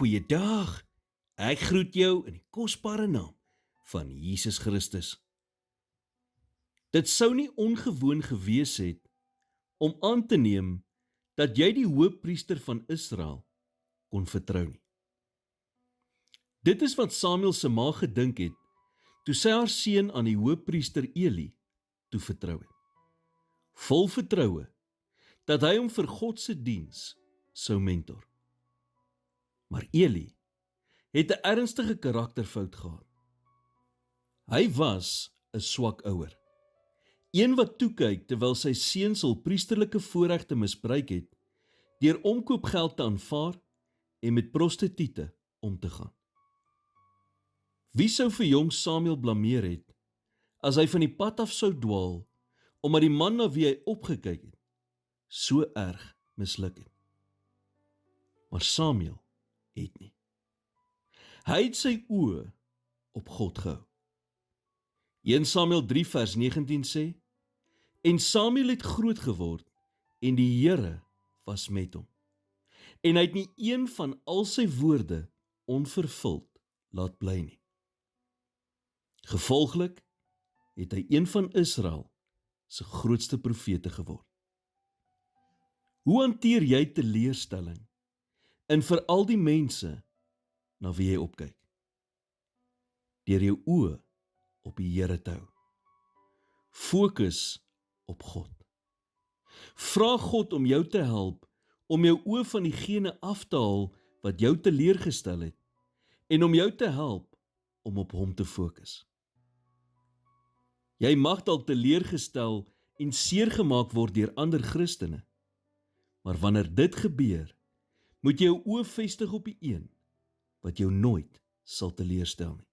Goeiedag, ek groet jou in die kosbare naam van Jesus Christus. Dit sou nie ongewoon gewees het om aan te neem dat jy die hoëpriester van Israel kon vertrou nie. Dit is wat Samuel se ma gedink het toe sy haar seun aan die hoëpriester Eli toevertrou het. Vol vertroue dat hy hom vir God se diens sou mentor. Maar Eli het 'n ernstige karakterfout gehad. Hy was 'n swak ouer. Een wat toekyk terwyl sy seun hul priesterlike voorregte misbruik het deur omkoopgeld te aanvaar en met prostituie om te gaan. Wie sou vir jong Samuel blameer het as hy van die pad af sou dwaal omdat die man na wie hy opgekyk het so erg misluk het? Maar Samuel het nie. Hy het sy oë op God gehou. 1 Samuel 3 vers 19 sê, en Samuel het groot geword en die Here was met hom. En hy het nie een van al sy woorde onvervuld laat bly nie. Gevolglik het hy een van Israel se grootste profete geword. Hoe hanteer jy teleurstelling en veral die mense na wie jy opkyk? Deur jou oë op die Here te hou. Fokus op God. Vra God om jou te help om jou oë van diegene af te haal wat jou teleurgestel het en om jou te help om op hom te fokus. Jy mag dalk teleurgestel en seergemaak word deur ander Christene, maar wanneer dit gebeur, moet jy jou oë vestig op die een wat jou nooit sal teleurstel nie.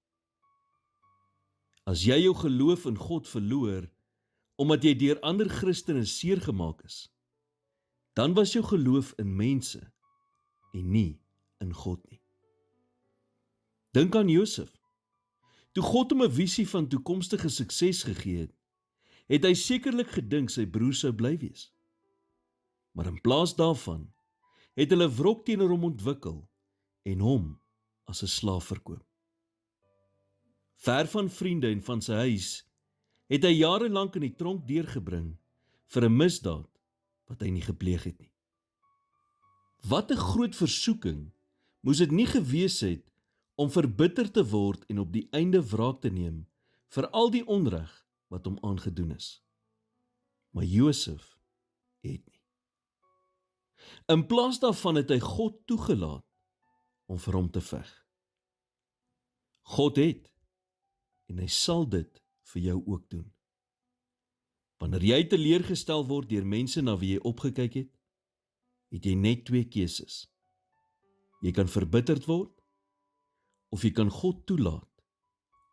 As jy jou geloof in God verloor, omdat jy deur ander Christene seergemaak is, dan was jou geloof in mense en nie in God nie. Dink aan Josef. Toe God hom 'n visie van toekomstige sukses gegee het, het hy sekerlik gedink sy broer sou bly wees. Maar in plaas daarvan, het hulle wrok teenoor hom ontwikkel en hom as 'n slaaf verkoop. Ver van vriende en van sy huis, het hy jare lank in die tronk deurgebring vir 'n misdaad wat hy nie gepleeg het nie. Wat 'n groot versoeking moes dit nie gewees het om verbitter te word en op die einde wraak te neem vir al die onreg wat hom aangedoen is. Maar Josef het nie. In plaas daarvan het hy God toegelaat om vir hom te veg. God het en hy sal dit vir jou ook doen. Wanneer jy teleurgestel word deur mense na wie jy opgekyk het, het jy net twee keuses. Jy kan verbitterd word, of jy kan God toelaat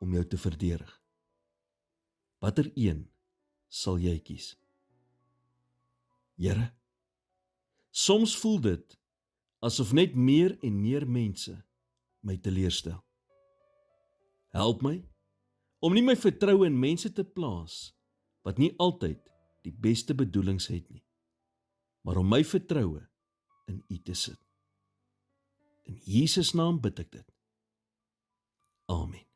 om jou te verdedig. Watter een sal jy kies? Here, soms voel dit asof net meer en meer mense my teleurstel. Help my om nie my vertroue in mense te plaas wat nie altyd die beste bedoelings het nie, maar om my vertroue in U te sit. In Jesus naam bid ek dit. Amen.